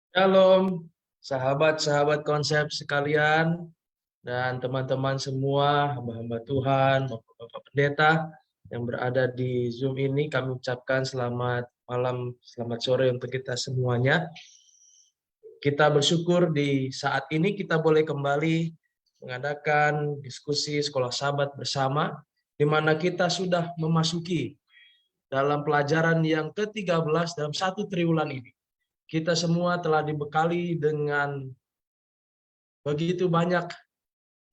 Shalom, sahabat-sahabat konsep sekalian, dan teman-teman semua, hamba-hamba Tuhan, Bapak-Bapak Pendeta yang berada di Zoom ini. Kami ucapkan selamat malam, selamat sore untuk kita semuanya. Kita bersyukur di saat ini kita boleh kembali mengadakan diskusi sekolah sahabat bersama, di mana kita sudah memasuki dalam pelajaran yang ke-13 dalam satu triwulan ini. Kita semua telah dibekali dengan begitu banyak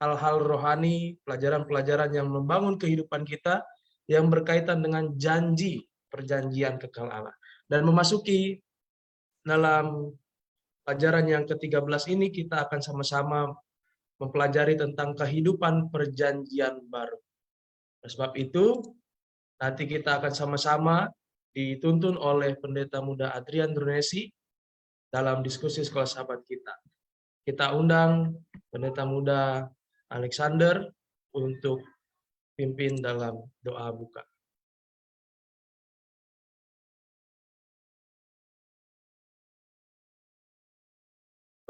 hal-hal rohani, pelajaran-pelajaran yang membangun kehidupan kita yang berkaitan dengan janji perjanjian kekal Allah. Dan memasuki dalam pelajaran yang ke-13 ini kita akan sama-sama mempelajari tentang kehidupan perjanjian baru. Oleh sebab itu, nanti kita akan sama-sama dituntun oleh Pendeta Muda Adrian Drunesi dalam diskusi sekolah sahabat kita. Kita undang Pendeta Muda Alexander untuk pimpin dalam doa buka.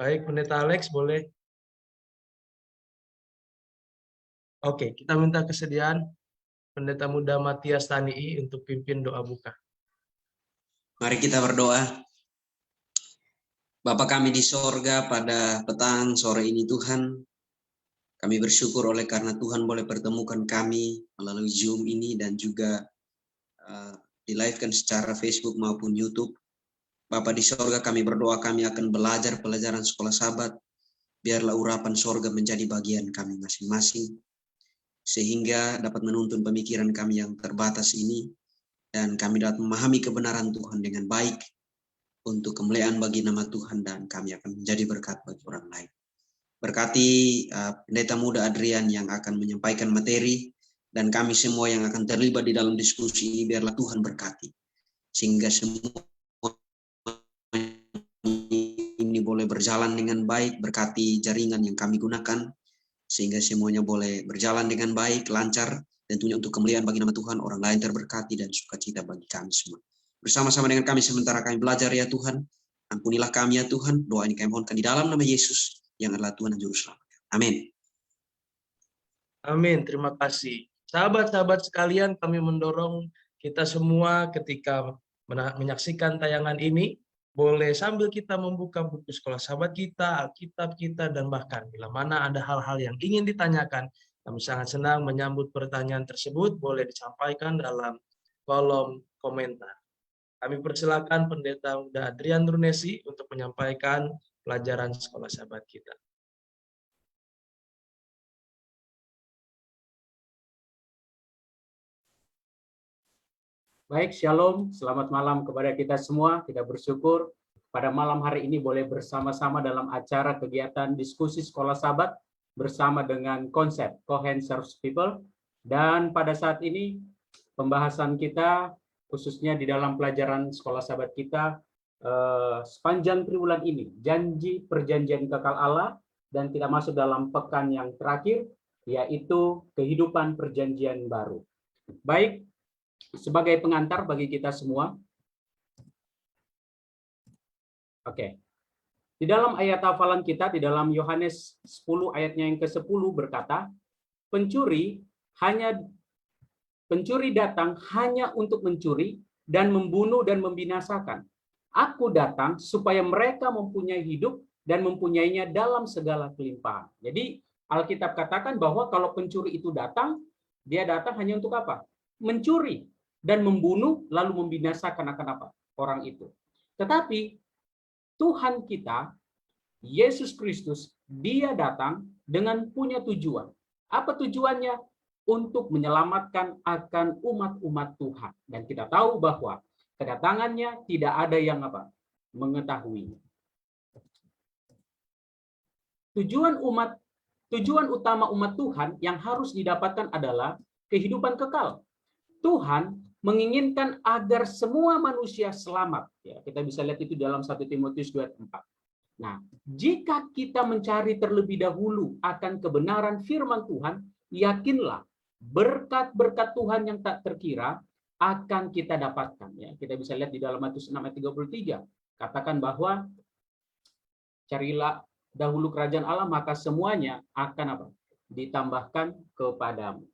Baik, Pendeta Alex, boleh? Oke, kita minta kesediaan Pendeta Muda Matias Tanii untuk pimpin doa buka. Mari kita berdoa. Bapa kami di sorga, pada petang sore ini Tuhan, kami bersyukur oleh karena Tuhan boleh pertemukan kami melalui Zoom ini dan juga di-live-kan secara Facebook maupun YouTube. Bapa di sorga, kami berdoa kami akan belajar pelajaran sekolah sahabat. Biarlah urapan sorga menjadi bagian kami masing-masing, sehingga dapat menuntun pemikiran kami yang terbatas ini, dan kami dapat memahami kebenaran Tuhan dengan baik, untuk kemuliaan bagi nama Tuhan, dan kami akan menjadi berkat bagi orang lain. Berkati Pendeta Muda Adrian yang akan menyampaikan materi, dan kami semua yang akan terlibat di dalam diskusi ini, biarlah Tuhan berkati. Sehingga semua ini boleh berjalan dengan baik, berkati jaringan yang kami gunakan, sehingga semuanya boleh berjalan dengan baik, lancar, tentunya untuk kemuliaan bagi nama Tuhan, orang lain terberkati, dan sukacita bagi kami semua. Bersama-sama dengan kami sementara kami belajar ya Tuhan, ampunilah kami ya Tuhan, doa ini kami mohonkan di dalam nama Yesus yang adalah Tuhan dan Juru Selamat. Amin. Amin, terima kasih. Sahabat-sahabat sekalian, kami mendorong kita semua ketika menyaksikan tayangan ini, boleh sambil kita membuka buku sekolah sahabat kita, Alkitab kita, dan bahkan bila mana ada hal-hal yang ingin ditanyakan, kami sangat senang menyambut pertanyaan tersebut, boleh disampaikan dalam kolom komentar. Kami persilakan Pendeta Muda Adrian Drunesi untuk menyampaikan pelajaran sekolah sahabat kita. Baik, shalom, selamat malam kepada kita semua. Kita bersyukur pada malam hari ini boleh bersama-sama dalam acara kegiatan diskusi sekolah sahabat bersama dengan konsep Cohen Serves People. Dan pada saat ini pembahasan kita khususnya di dalam pelajaran sekolah sahabat kita sepanjang triwulan ini, janji perjanjian kekal Allah, dan kita masuk dalam pekan yang terakhir, yaitu kehidupan perjanjian baru. Baik, sebagai pengantar bagi kita semua. Oke. Di dalam ayat hafalan kita, di dalam Yohanes 10 ayatnya yang ke-10 berkata, pencuri datang hanya untuk mencuri dan membunuh dan membinasakan. Aku datang supaya mereka mempunyai hidup dan mempunyainya dalam segala kelimpahan. Jadi Alkitab katakan bahwa kalau pencuri itu datang, dia datang hanya untuk apa? Mencuri dan membunuh lalu membinasakan akan apa? Orang itu. Tetapi Tuhan kita, Yesus Kristus, dia datang dengan punya tujuan. Apa tujuannya? Untuk menyelamatkan akan umat-umat Tuhan. Dan kita tahu bahwa kedatangannya tidak ada yang apa? Mengetahui. Tujuan utama umat Tuhan yang harus didapatkan adalah kehidupan kekal. Tuhan menginginkan agar semua manusia selamat. Ya, kita bisa lihat itu dalam 1 Timotius 2:4. Nah, jika kita mencari terlebih dahulu akan kebenaran firman Tuhan, yakinlah berkat-berkat Tuhan yang tak terkira akan kita dapatkan. Ya, kita bisa lihat di dalam Matius 6 ayat 33. Katakan bahwa Carilah dahulu kerajaan Allah, maka semuanya akan apa? Ditambahkan kepadamu.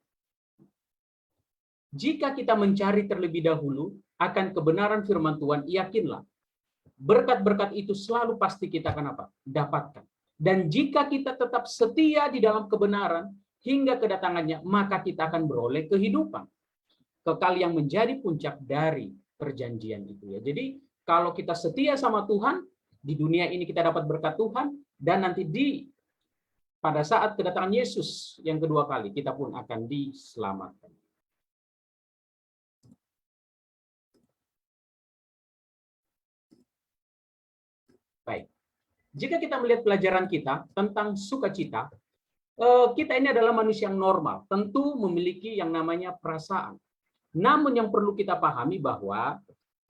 Jika kita mencari terlebih dahulu akan kebenaran firman Tuhan, yakinlah berkat-berkat itu selalu pasti kita akan apa? Dapatkan. Dan jika kita tetap setia di dalam kebenaran hingga kedatangannya, maka kita akan beroleh kehidupan kekal yang menjadi puncak dari perjanjian itu ya. Jadi kalau kita setia sama Tuhan, di dunia ini kita dapat berkat Tuhan, dan nanti pada saat kedatangan Yesus yang kedua kali kita pun akan diselamatkan. Baik. Jika kita melihat pelajaran kita tentang sukacita, kita ini adalah manusia yang normal, tentu memiliki yang namanya perasaan. Namun yang perlu kita pahami bahwa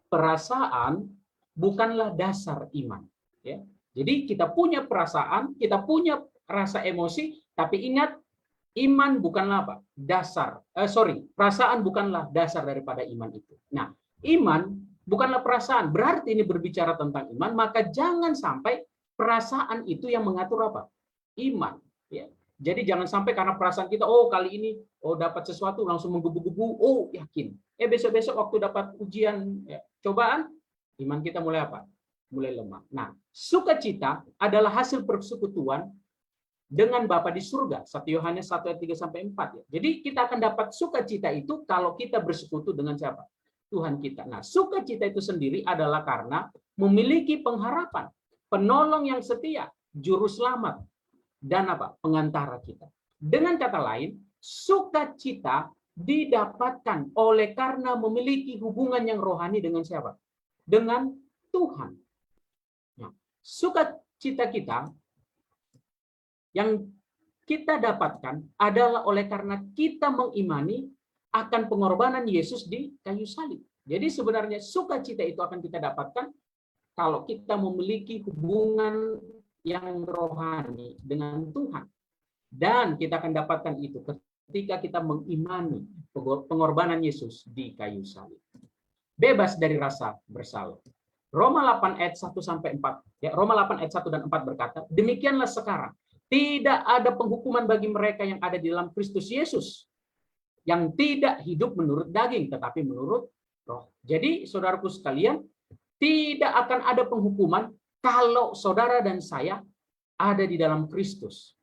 perasaan bukanlah dasar iman. Ya. Jadi kita punya perasaan, kita punya rasa emosi, tapi ingat, iman bukanlah apa? Perasaan bukanlah dasar daripada iman itu. Nah, iman bukanlah perasaan. Berarti ini berbicara tentang iman, maka jangan sampai perasaan itu yang mengatur apa? Iman. Ya. Jadi jangan sampai karena perasaan kita, kali ini dapat sesuatu langsung menggebu-gebu, yakin. Besok-besok waktu dapat ujian, cobaan, iman kita mulai apa? Mulai lemah. Nah, sukacita adalah hasil persekutuan dengan Bapa di surga. 1 Yohanes 1 ayat 3-4. Ya. Jadi kita akan dapat sukacita itu kalau kita bersekutu dengan siapa? Tuhan kita. Nah, sukacita itu sendiri adalah karena memiliki pengharapan, penolong yang setia, juru selamat, dan apa? Pengantara kita. Dengan kata lain, sukacita didapatkan oleh karena memiliki hubungan yang rohani dengan siapa? Dengan Tuhan. Nah, sukacita kita yang kita dapatkan adalah oleh karena kita mengimani akan pengorbanan Yesus di kayu salib. Jadi sebenarnya sukacita itu akan kita dapatkan kalau kita memiliki hubungan yang rohani dengan Tuhan. Dan kita akan dapatkan itu ketika kita mengimani pengorbanan Yesus di kayu salib. Bebas dari rasa bersalah. Roma 8 ayat 1-4. Ya, Roma 8 ayat 1 dan 4 berkata, demikianlah sekarang tidak ada penghukuman bagi mereka yang ada di dalam Kristus Yesus, yang tidak hidup menurut daging, tetapi menurut roh. Jadi, saudaraku sekalian, tidak akan ada penghukuman kalau saudara dan saya ada di dalam Kristus.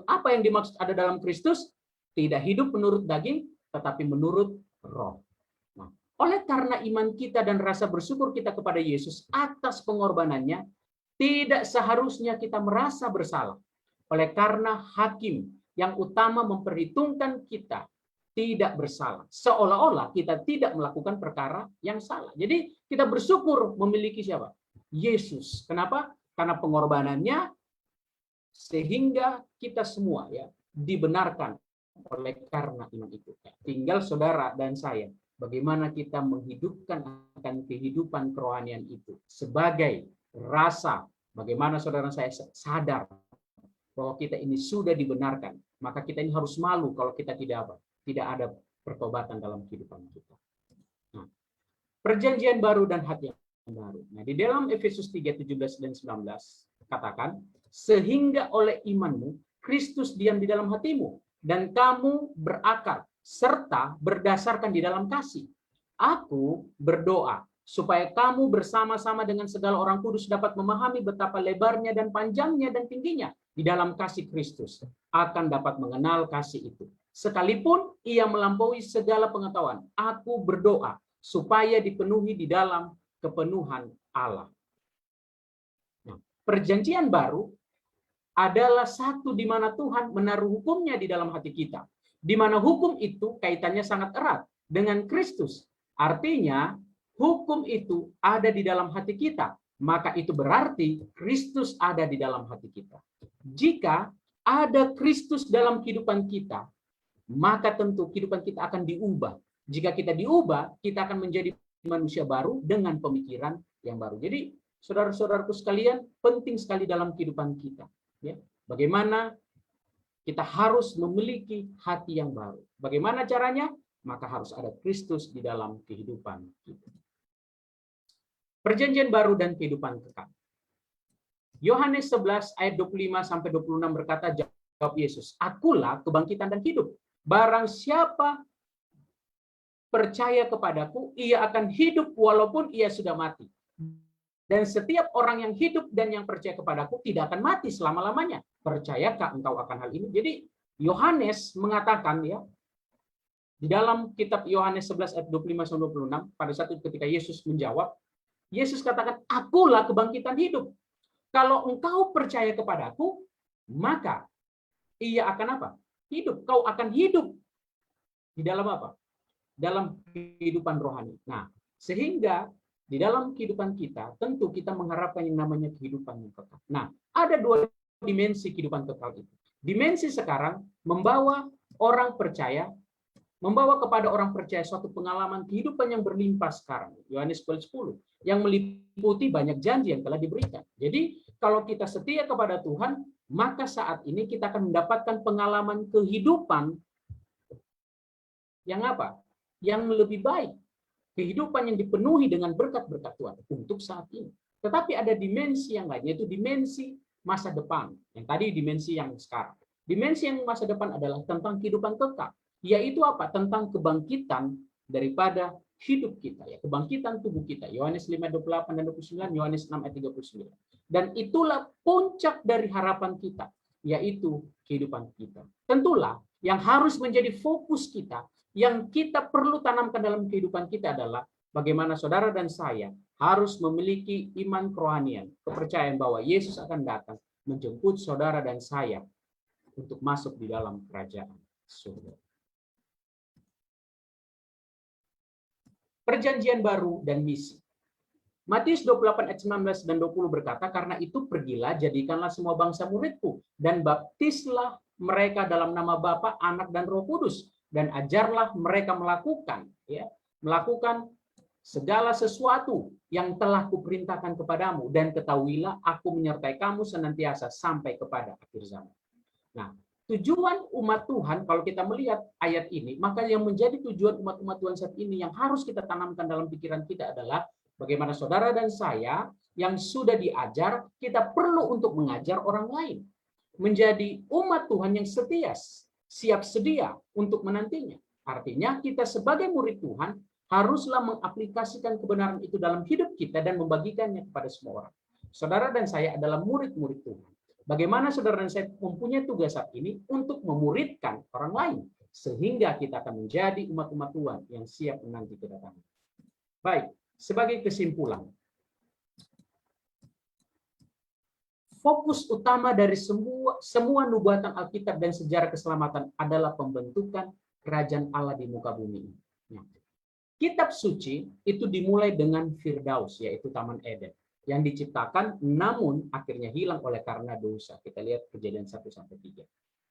Apa yang dimaksud ada dalam Kristus? Tidak hidup menurut daging, tetapi menurut roh. Nah, oleh karena iman kita dan rasa bersyukur kita kepada Yesus atas pengorbanannya, tidak seharusnya kita merasa bersalah. Oleh karena hakim yang utama memperhitungkan kita tidak bersalah. Seolah-olah kita tidak melakukan perkara yang salah. Jadi kita bersyukur memiliki siapa? Yesus. Kenapa? Karena pengorbanannya sehingga kita semua ya dibenarkan oleh karena iman itu. Tinggal saudara dan saya, bagaimana kita menghidupkan akan kehidupan kerohanian itu sebagai rasa. Bagaimana saudara saya sadar bahwa kita ini sudah dibenarkan, maka kita ini harus malu kalau kita tidak ada pertobatan dalam kehidupan kita. Nah, perjanjian baru dan hati yang baru. Nah, di dalam Efesus 3:17 dan 19 katakan, sehingga oleh imanmu Kristus diam di dalam hatimu dan kamu berakar serta berdasarkan di dalam kasih. Aku berdoa supaya kamu bersama-sama dengan segala orang kudus dapat memahami betapa lebarnya dan panjangnya dan tingginya di dalam kasih Kristus, akan dapat mengenal kasih itu. Sekalipun ia melampaui segala pengetahuan, aku berdoa supaya dipenuhi di dalam kepenuhan Allah. Nah, perjanjian baru adalah satu di mana Tuhan menaruh hukumnya di dalam hati kita. Di mana hukum itu kaitannya sangat erat dengan Kristus. Artinya, hukum itu ada di dalam hati kita, maka itu berarti Kristus ada di dalam hati kita. Jika ada Kristus dalam kehidupan kita, maka tentu kehidupan kita akan diubah. Jika kita diubah, kita akan menjadi manusia baru dengan pemikiran yang baru. Jadi, saudara-saudaraku sekalian, penting sekali dalam kehidupan kita. Ya, bagaimana kita harus memiliki hati yang baru. Bagaimana caranya? Maka harus ada Kristus di dalam kehidupan kita. Perjanjian baru dan kehidupan kekal. Yohanes 11 ayat 25 sampai 26 berkata, jawab Yesus, "Akulah kebangkitan dan hidup. Barang siapa percaya kepadaku, ia akan hidup walaupun ia sudah mati. Dan setiap orang yang hidup dan yang percaya kepadaku tidak akan mati selama-lamanya. Percayakah engkau akan hal ini?" Jadi Yohanes mengatakan, ya, di dalam kitab Yohanes 11 ayat 25 sampai 26, pada saat itu ketika Yesus menjawab, Yesus katakan, "Akulah kebangkitan hidup. Kalau engkau percaya kepadaku, maka ia akan apa? Hidup. Kau akan hidup. Di dalam apa? Dalam kehidupan rohani." Nah, sehingga di dalam kehidupan kita, tentu kita mengharapkan yang namanya kehidupan yang kekal. Nah, ada dua dimensi kehidupan kekal itu. Dimensi sekarang membawa kepada orang percaya suatu pengalaman kehidupan yang berlimpah sekarang. Yohanes 10, yang meliputi banyak janji yang telah diberikan. Jadi, kalau kita setia kepada Tuhan, maka saat ini kita akan mendapatkan pengalaman kehidupan yang apa? Yang lebih baik. Kehidupan yang dipenuhi dengan berkat-berkat Tuhan untuk saat ini. Tetapi ada dimensi yang lain, yaitu dimensi masa depan. Yang tadi dimensi yang sekarang. Dimensi yang masa depan adalah tentang kehidupan kekal. Yaitu apa? Tentang kebangkitan daripada hidup kita, ya, kebangkitan tubuh kita. Yohanes 5:28 dan 29, Yohanes 6 ayat 39. Dan itulah puncak dari harapan kita, yaitu kehidupan kita. Tentulah yang harus menjadi fokus kita, yang kita perlu tanamkan dalam kehidupan kita adalah bagaimana saudara dan saya harus memiliki iman kerohanian, kepercayaan bahwa Yesus akan datang menjemput saudara dan saya untuk masuk di dalam kerajaan surga. Perjanjian baru dan misi. Matius 28 ayat 19 dan 20 berkata, "Karena itu pergilah, jadikanlah semua bangsa muridku, dan baptislah mereka dalam nama Bapa, Anak, dan Roh Kudus, dan ajarlah mereka melakukan segala sesuatu yang telah kuperintahkan kepadamu, dan ketahuilah aku menyertai kamu senantiasa sampai kepada akhir zaman." Nah, tujuan umat Tuhan, kalau kita melihat ayat ini, maka yang menjadi tujuan umat Tuhan saat ini yang harus kita tanamkan dalam pikiran kita adalah bagaimana saudara dan saya yang sudah diajar, kita perlu untuk mengajar orang lain. Menjadi umat Tuhan yang setia, siap sedia untuk menantinya. Artinya kita sebagai murid Tuhan haruslah mengaplikasikan kebenaran itu dalam hidup kita dan membagikannya kepada semua orang. Saudara dan saya adalah murid-murid Tuhan. Bagaimana saudara dan saya mempunyai tugas saat ini untuk memuridkan orang lain, sehingga kita akan menjadi umat-umat Tuhan yang siap menanti kedatangan. Baik, sebagai kesimpulan, fokus utama dari semua nubuatan Alkitab dan sejarah keselamatan adalah pembentukan kerajaan Allah di muka bumi ini. Kitab suci itu dimulai dengan Firdaus, yaitu Taman Eden, yang diciptakan namun akhirnya hilang oleh karena dosa. Kita lihat Kejadian 1-3.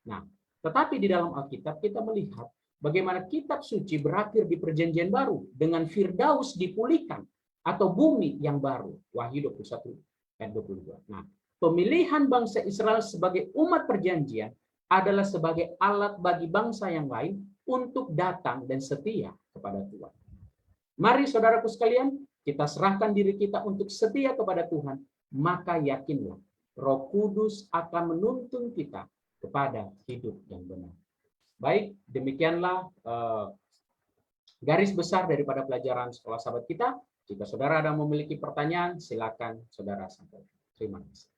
Nah, tetapi di dalam Alkitab kita melihat bagaimana kitab suci berakhir di perjanjian baru dengan Firdaus dipulihkan atau bumi yang baru. Wahyu 21 ayat 22. Nah, pemilihan bangsa Israel sebagai umat perjanjian adalah sebagai alat bagi bangsa yang lain untuk datang dan setia kepada Tuhan. Mari saudaraku sekalian, kita serahkan diri kita untuk setia kepada Tuhan, maka yakinlah Roh Kudus akan menuntun kita kepada hidup yang benar. Baik, demikianlah garis besar daripada pelajaran sekolah sahabat kita. Jika saudara ada memiliki pertanyaan, silakan saudara sampaikan. Terima kasih.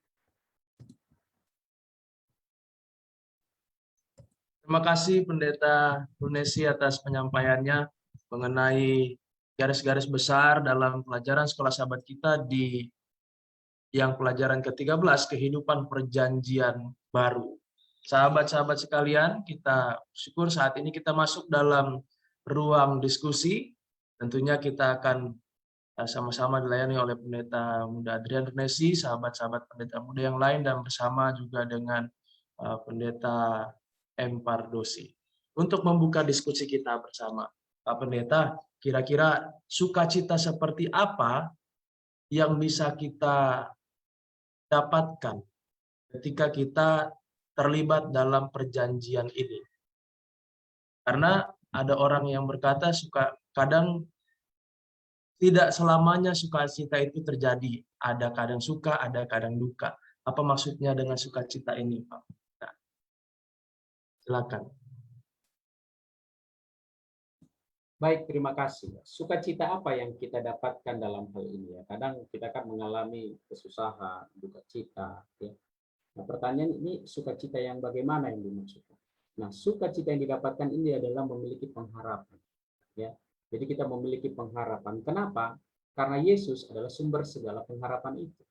Terima kasih Pendeta Brunesi atas penyampaiannya mengenai garis-garis besar dalam pelajaran sekolah sahabat kita di yang pelajaran ke-13, kehidupan perjanjian baru. Sahabat-sahabat sekalian, kita syukur saat ini kita masuk dalam ruang diskusi. Tentunya kita akan sama-sama dilayani oleh Pendeta Muda Adrian Brunesi, sahabat-sahabat pendeta muda yang lain, dan bersama juga dengan Pendeta M. Pardosi. Untuk membuka diskusi kita bersama, Pak Pendeta, kira-kira sukacita seperti apa yang bisa kita dapatkan ketika kita terlibat dalam perjanjian ini? Karena ada orang yang berkata kadang tidak selamanya sukacita itu terjadi. Ada kadang suka, ada kadang duka. Apa maksudnya dengan sukacita ini, Pak? Nah, silakan. Baik, terima kasih. Sukacita apa yang kita dapatkan dalam hal ini ya? Kadang kita kan mengalami kesusahan, duka cita, ya. Nah, pertanyaan ini sukacita yang bagaimana yang dimaksudkan? Nah, sukacita yang didapatkan ini adalah memiliki pengharapan, ya. Jadi kita memiliki pengharapan. Kenapa? Karena Yesus adalah sumber segala pengharapan itu.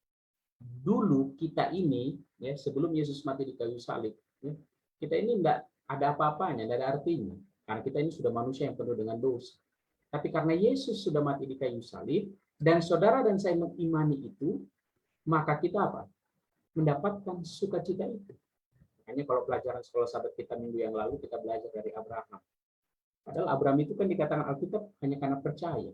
Dulu kita ini, ya, sebelum Yesus mati di kayu salib, ya, kita ini enggak ada apa-apanya, enggak ada artinya. Karena kita ini sudah manusia yang penuh dengan dosa. Tapi karena Yesus sudah mati di kayu salib, dan saudara dan saya mengimani itu, maka kita apa? Mendapatkan sukacita itu. Makanya kalau pelajaran sekolah sahabat kita minggu yang lalu, kita belajar dari Abraham. Padahal Abraham itu kan dikatakan Alkitab hanya karena percaya.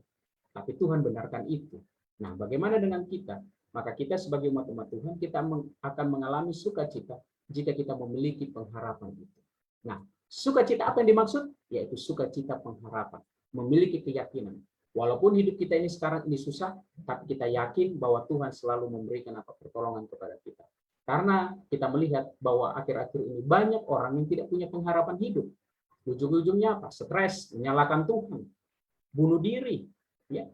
Tapi Tuhan benarkan itu. Nah, bagaimana dengan kita? Maka kita sebagai umat-umat Tuhan, kita akan mengalami sukacita jika kita memiliki pengharapan itu. Nah, sukacita apa yang dimaksud? Yaitu sukacita pengharapan. Memiliki keyakinan. Walaupun hidup kita ini sekarang ini susah, tapi kita yakin bahwa Tuhan selalu memberikan pertolongan kepada kita. Karena kita melihat bahwa akhir-akhir ini banyak orang yang tidak punya pengharapan hidup. Ujung-ujungnya apa? Stres, menyalahkan Tuhan, bunuh diri. Ya.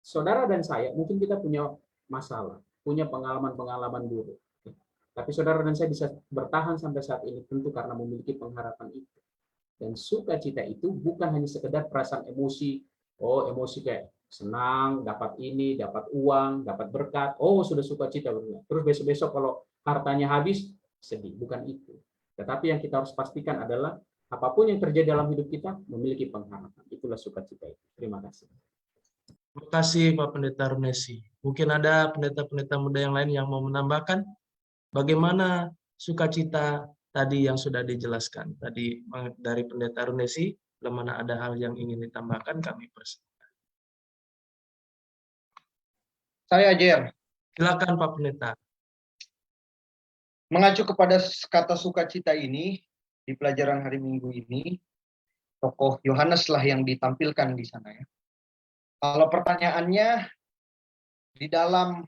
Saudara dan saya, mungkin kita punya masalah, punya pengalaman-pengalaman buruk. Tapi saudara dan saya bisa bertahan sampai saat ini tentu karena memiliki pengharapan itu. Dan sukacita itu bukan hanya sekedar perasaan emosi, emosi kayak senang, dapat ini, dapat uang, dapat berkat, sudah sukacita. Terus besok-besok kalau hartanya habis, sedih. Bukan itu. Tetapi yang kita harus pastikan adalah apapun yang terjadi dalam hidup kita memiliki pengharapan. Itulah sukacita itu. Terima kasih. Terima kasih Pak Pendeta Runesi. Mungkin ada pendeta-pendeta muda yang lain yang mau menambahkan bagaimana sukacita tadi yang sudah dijelaskan. Tadi dari Pendeta Runesi, bila mana ada hal yang ingin ditambahkan, kami persilakan. Saya Jer. Silakan Pak Pendeta. Mengacu kepada kata sukacita ini, di pelajaran hari Minggu ini, tokoh Yohanes lah yang ditampilkan di sana ya. Kalau pertanyaannya di dalam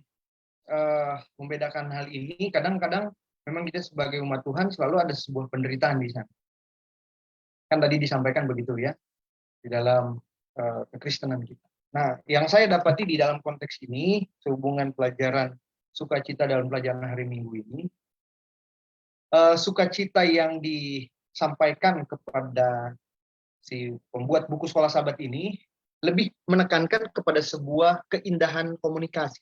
membedakan hal ini, kadang-kadang memang kita sebagai umat Tuhan selalu ada sebuah penderitaan di sana. Kan tadi disampaikan begitu ya, di dalam kekristenan kita. Nah, yang saya dapati di dalam konteks ini, sehubungan pelajaran sukacita dalam pelajaran hari Minggu ini, sukacita yang disampaikan kepada si pembuat buku Sekolah Sahabat ini, lebih menekankan kepada sebuah keindahan komunikasi.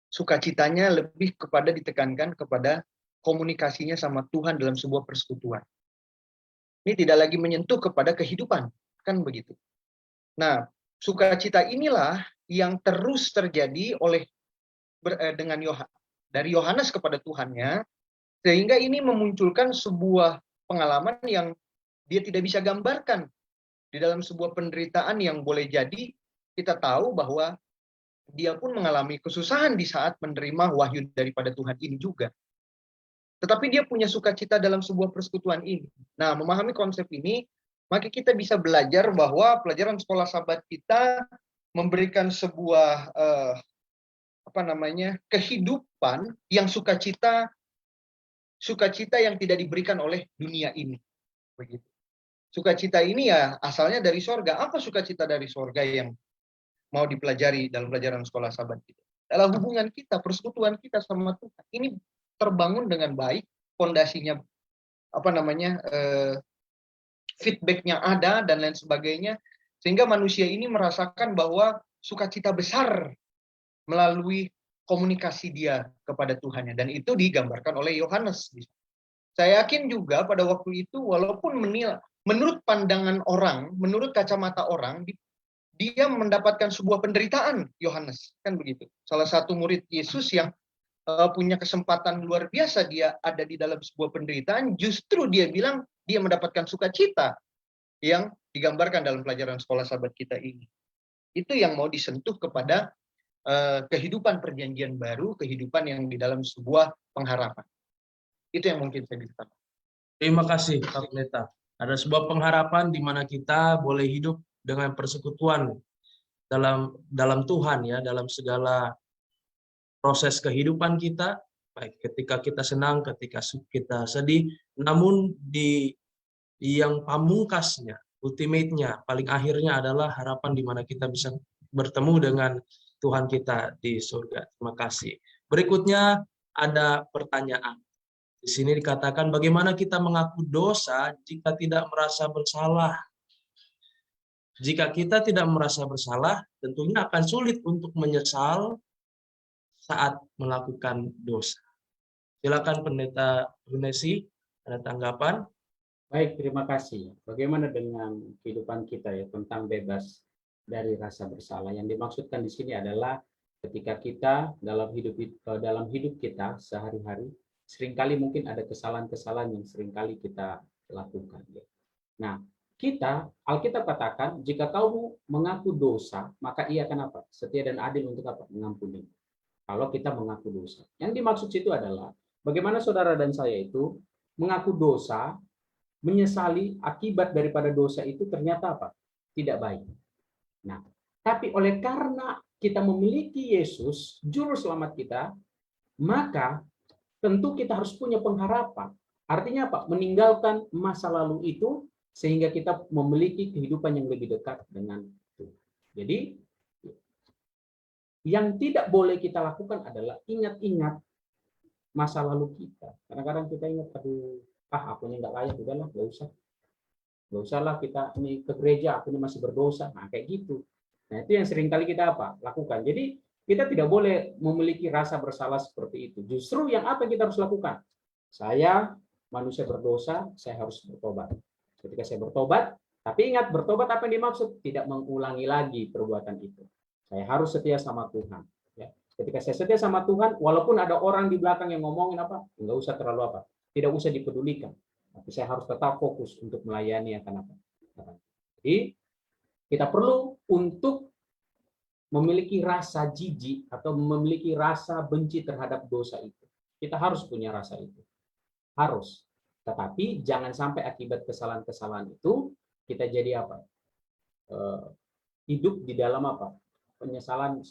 Sukacitanya lebih kepada ditekankan kepada komunikasinya sama Tuhan dalam sebuah persekutuan. Ini tidak lagi menyentuh kepada kehidupan, kan begitu. Nah, sukacita inilah yang terus terjadi dari Yohanes kepada Tuhannya, sehingga ini memunculkan sebuah pengalaman yang dia tidak bisa gambarkan. Di dalam sebuah penderitaan yang boleh jadi kita tahu bahwa dia pun mengalami kesusahan di saat menerima wahyu daripada Tuhan ini juga. Tetapi dia punya sukacita dalam sebuah persekutuan ini. Nah, memahami konsep ini, maka kita bisa belajar bahwa pelajaran Sekolah Sahabat kita memberikan sebuah kehidupan yang sukacita yang tidak diberikan oleh dunia ini. Begitu. Sukacita ini ya asalnya dari sorga. Apa sukacita dari sorga yang mau dipelajari dalam pelajaran Sekolah Sahabat kita? Adalah hubungan kita, persekutuan kita sama Tuhan. Ini terbangun dengan baik, fondasinya feedbacknya ada dan lain sebagainya, sehingga manusia ini merasakan bahwa sukacita besar melalui komunikasi dia kepada Tuhannya, dan itu digambarkan oleh Yohanes. Saya yakin juga pada waktu itu, walaupun menurut pandangan orang, menurut kacamata orang, dia mendapatkan sebuah penderitaan, Yohanes, kan begitu. Salah satu murid Yesus yang punya kesempatan luar biasa, dia ada di dalam sebuah penderitaan, justru dia bilang dia mendapatkan sukacita yang digambarkan dalam pelajaran Sekolah Sahabat kita ini. Itu yang mau disentuh kepada kehidupan perjanjian baru, kehidupan yang di dalam sebuah pengharapan. Itu yang mungkin saya bisa katakan. Terima kasih Pak Pendeta. Ada sebuah pengharapan di mana kita boleh hidup dengan persekutuan dalam Tuhan ya, dalam segala proses kehidupan kita, baik ketika kita senang, ketika kita sedih, namun di yang pamungkasnya, ultimate-nya, paling akhirnya adalah harapan di mana kita bisa bertemu dengan Tuhan kita di surga. Terima kasih. Berikutnya ada pertanyaan. Di sini dikatakan bagaimana kita mengaku dosa jika tidak merasa bersalah. Jika kita tidak merasa bersalah, tentunya akan sulit untuk menyesal saat melakukan dosa. Silakan Pendeta Brunesi, ada tanggapan? Baik, terima kasih. Bagaimana dengan kehidupan kita ya tentang bebas dari rasa bersalah? Yang dimaksudkan di sini adalah ketika kita dalam hidup kita sehari-hari, seringkali mungkin ada kesalahan-kesalahan yang seringkali kita lakukan. Ya. Nah, Alkitab katakan, jika kamu mengaku dosa, maka ia akan apa? Setia dan adil untuk apa? Mengampuni. Kalau kita mengaku dosa. Yang dimaksud itu adalah, bagaimana saudara dan saya itu mengaku dosa, menyesali akibat daripada dosa itu ternyata apa? Tidak baik. Nah, tapi oleh karena kita memiliki Yesus, juru selamat kita, maka tentu kita harus punya pengharapan. Artinya apa? Meninggalkan masa lalu itu, sehingga kita memiliki kehidupan yang lebih dekat dengan Tuhan. Jadi, yang tidak boleh kita lakukan adalah ingat-ingat masa lalu kita. Kadang-kadang kita ingat, aduh, aku ini nggak layak, udahlah, nggak usahlah kita ini ke gereja, aku ini masih berdosa. Nah, kayak gitu. Nah, itu yang seringkali kita lakukan. Jadi, kita tidak boleh memiliki rasa bersalah seperti itu. Justru yang apa yang kita harus lakukan? Saya manusia berdosa, saya harus bertobat. Ketika saya bertobat, tapi ingat, bertobat apa yang dimaksud? Tidak mengulangi lagi perbuatan itu. Saya harus setia sama Tuhan. Ya. Ketika saya setia sama Tuhan, walaupun ada orang di belakang yang ngomongin apa, nggak usah terlalu apa, tidak usah dipedulikan. Tapi saya harus tetap fokus untuk melayani akan apa. Jadi kita perlu untuk memiliki rasa jijik atau memiliki rasa benci terhadap dosa itu. Kita harus punya rasa itu. Harus. Tetapi jangan sampai akibat kesalahan-kesalahan itu kita jadi apa? Hidup di dalam apa? Penyesalan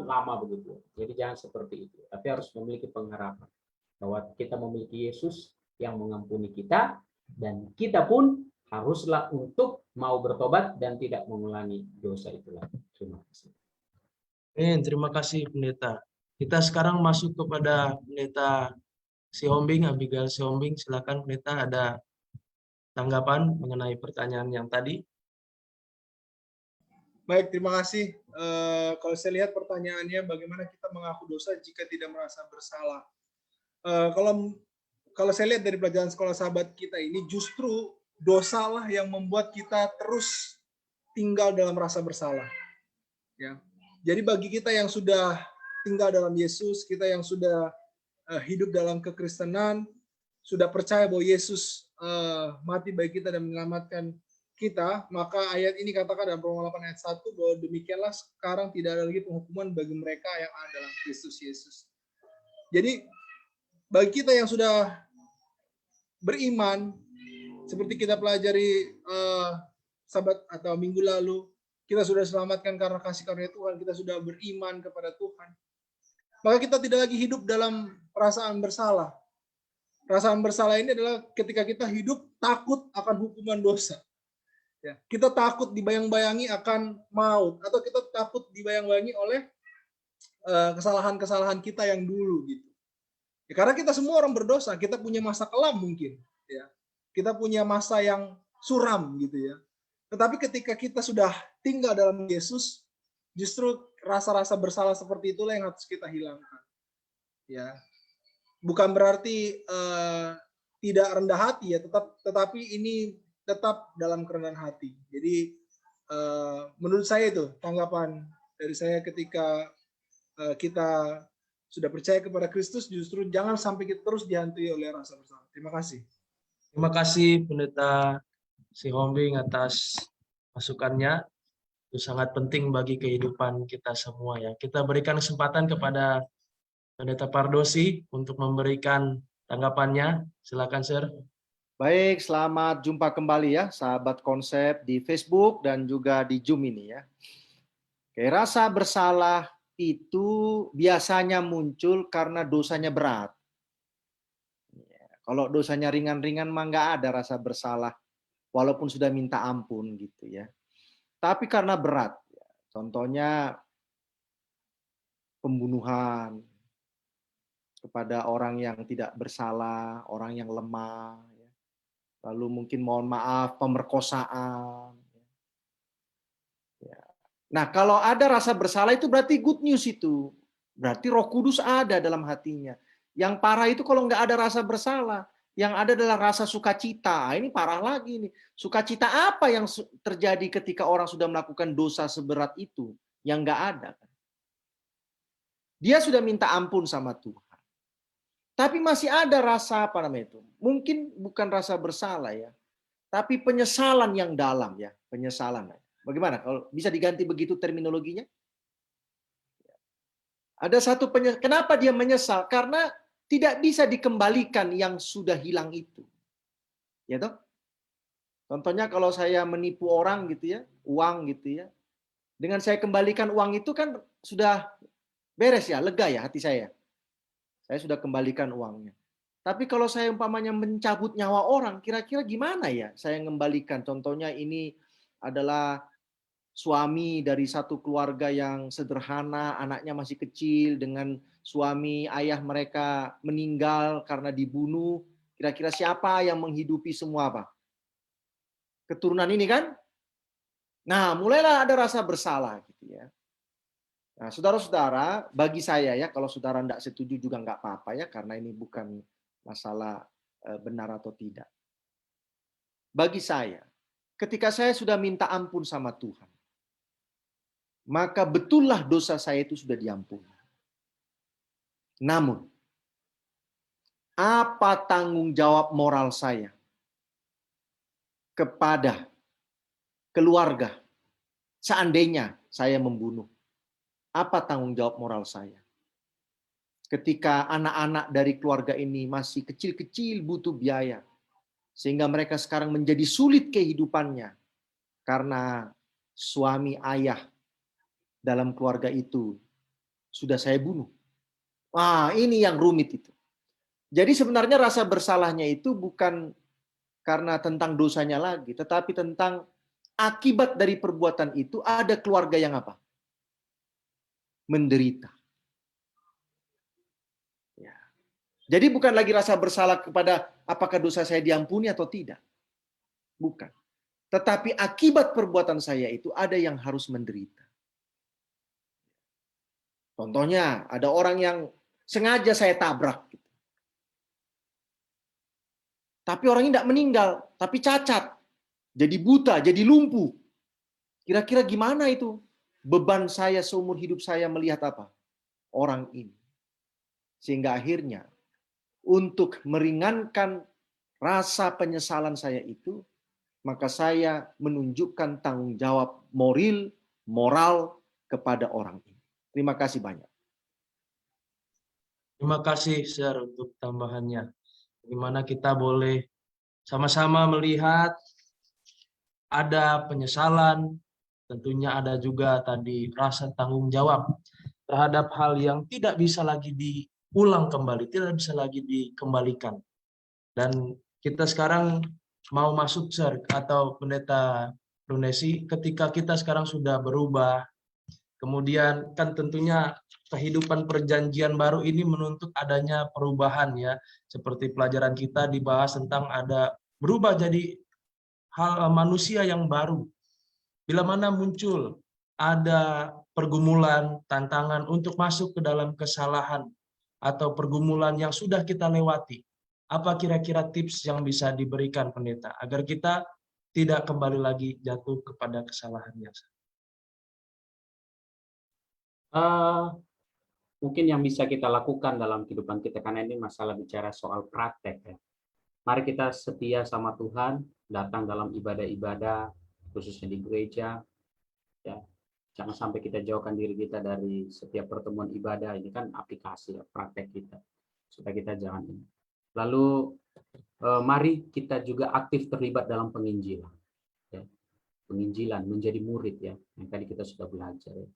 lama begitu. Jadi jangan seperti itu. Tapi harus memiliki pengharapan bahwa kita memiliki Yesus yang mengampuni kita, dan kita pun haruslah untuk mau bertobat dan tidak mengulangi dosa itu lagi. Terima kasih. Terima kasih Pendeta. Kita sekarang masuk kepada Pendeta Sihombing, Abigail Sihombing. Silakan Pendeta, ada tanggapan mengenai pertanyaan yang tadi? Baik, terima kasih. Kalau saya lihat pertanyaannya, bagaimana kita mengaku dosa jika tidak merasa bersalah? Kalau saya lihat dari pelajaran sekolah sahabat kita ini, justru dosalah yang membuat kita terus tinggal dalam rasa bersalah. Ya. Jadi bagi kita yang sudah tinggal dalam Yesus, kita yang sudah hidup dalam kekristenan, sudah percaya bahwa Yesus mati bagi kita dan menyelamatkan kita, maka ayat ini katakan dalam Roma 8 ayat 1 bahwa demikianlah sekarang tidak ada lagi penghukuman bagi mereka yang ada dalam Kristus Yesus. Jadi bagi kita yang sudah beriman, seperti kita pelajari sabat atau minggu lalu, kita sudah selamatkan karena kasih karunia Tuhan, kita sudah beriman kepada Tuhan. Maka kita tidak lagi hidup dalam perasaan bersalah. Perasaan bersalah ini adalah ketika kita hidup takut akan hukuman dosa. Ya, kita takut dibayang-bayangi akan maut, atau kita takut dibayang-bayangi oleh kesalahan-kesalahan kita yang dulu gitu. Ya, karena kita semua orang berdosa, kita punya masa kelam mungkin, ya. Kita punya masa yang suram gitu ya. Tetapi ketika kita sudah tinggal dalam Yesus, justru rasa-rasa bersalah seperti itulah yang harus kita hilangkan. Ya, bukan berarti tidak rendah hati ya, tetapi ini tetap dalam kerendahan hati. Jadi menurut saya itu tanggapan dari saya ketika kita sudah percaya kepada Kristus, justru jangan sampai kita terus dihantui oleh rasa bersalah. Terima kasih. Terima kasih Pendeta Sihombing atas masukannya. Itu sangat penting bagi kehidupan kita semua ya. Kita berikan kesempatan kepada Pendeta Pardosi untuk memberikan tanggapannya. Silakan, Sir. Baik, selamat jumpa kembali ya, sahabat konsep di Facebook dan juga di Zoom ini ya. Oke, rasa bersalah itu biasanya muncul karena dosanya berat. Kalau dosanya ringan-ringan mah nggak ada rasa bersalah, walaupun sudah minta ampun gitu ya. Tapi karena berat, contohnya pembunuhan kepada orang yang tidak bersalah, orang yang lemah, lalu mungkin mohon maaf pemerkosaan. Nah, kalau ada rasa bersalah itu berarti good news itu. Berarti Roh Kudus ada dalam hatinya. Yang parah itu kalau nggak ada rasa bersalah. Yang ada adalah rasa sukacita. Ini parah lagi nih. Sukacita apa yang terjadi ketika orang sudah melakukan dosa seberat itu? Yang nggak ada. Dia sudah minta ampun sama Tuhan. Tapi masih ada rasa apa namanya itu? Mungkin bukan rasa bersalah ya. Tapi penyesalan yang dalam ya. Penyesalan. Bagaimana kalau bisa diganti begitu terminologinya? Ada satu kenapa dia menyesal? Karena tidak bisa dikembalikan yang sudah hilang itu. Ya toh? Contohnya kalau saya menipu orang gitu ya, uang gitu ya. Dengan saya kembalikan uang itu kan sudah beres ya, lega ya hati saya. Saya sudah kembalikan uangnya. Tapi kalau saya umpamanya mencabut nyawa orang, kira-kira gimana ya saya mengembalikan? Contohnya ini adalah suami dari satu keluarga yang sederhana, anaknya masih kecil, dengan suami ayah mereka meninggal karena dibunuh. Kira-kira siapa yang menghidupi semua apa? Keturunan ini kan? Nah, mulailah ada rasa bersalah gitu ya. Nah, saudara-saudara, bagi saya ya, kalau saudara tidak setuju juga nggak apa-apa ya, karena ini bukan masalah benar atau tidak. Bagi saya, ketika saya sudah minta ampun sama Tuhan, maka betullah dosa saya itu sudah diampuni. Namun, apa tanggung jawab moral saya kepada keluarga seandainya saya membunuh? Apa tanggung jawab moral saya? Ketika anak-anak dari keluarga ini masih kecil-kecil butuh biaya, sehingga mereka sekarang menjadi sulit kehidupannya karena suami ayah dalam keluarga itu sudah saya bunuh. Wah, ini yang rumit itu. Jadi sebenarnya rasa bersalahnya itu bukan karena tentang dosanya lagi, tetapi tentang akibat dari perbuatan itu ada keluarga yang apa? Menderita. Ya. Jadi bukan lagi rasa bersalah kepada apakah dosa saya diampuni atau tidak. Bukan. Tetapi akibat perbuatan saya itu ada yang harus menderita. Contohnya, ada orang yang sengaja saya tabrak. Tapi orang ini tidak meninggal, tapi cacat. Jadi buta, jadi lumpuh. Kira-kira gimana itu? Beban saya seumur hidup saya melihat apa? Orang ini. Sehingga akhirnya, untuk meringankan rasa penyesalan saya itu, maka saya menunjukkan tanggung jawab moral kepada orang ini. Terima kasih banyak. Terima kasih, Sir, untuk tambahannya. Bagaimana kita boleh sama-sama melihat ada penyesalan, tentunya ada juga tadi rasa tanggung jawab terhadap hal yang tidak bisa lagi diulang kembali, tidak bisa lagi dikembalikan. Dan kita sekarang mau masuk, Sir, atau Pendeta Brunesi, ketika kita sekarang sudah berubah, kemudian kan tentunya kehidupan perjanjian baru ini menuntut adanya perubahan ya. Seperti pelajaran kita dibahas tentang ada berubah jadi hal manusia yang baru. Bila mana muncul ada pergumulan, tantangan untuk masuk ke dalam kesalahan atau pergumulan yang sudah kita lewati, apa kira-kira tips yang bisa diberikan pendeta agar kita tidak kembali lagi jatuh kepada kesalahan yang sama? Mungkin yang bisa kita lakukan dalam kehidupan kita, karena ini masalah bicara soal praktek ya. Mari kita setia sama Tuhan, datang dalam ibadah-ibadah, khususnya di gereja. Ya, jangan sampai kita jauhkan diri kita dari setiap pertemuan ibadah. Ini kan aplikasi ya, praktek kita, supaya kita jangan ini. Lalu mari kita juga aktif terlibat dalam penginjilan. Ya. Penginjilan, menjadi murid ya, yang tadi kita sudah belajar. Ya.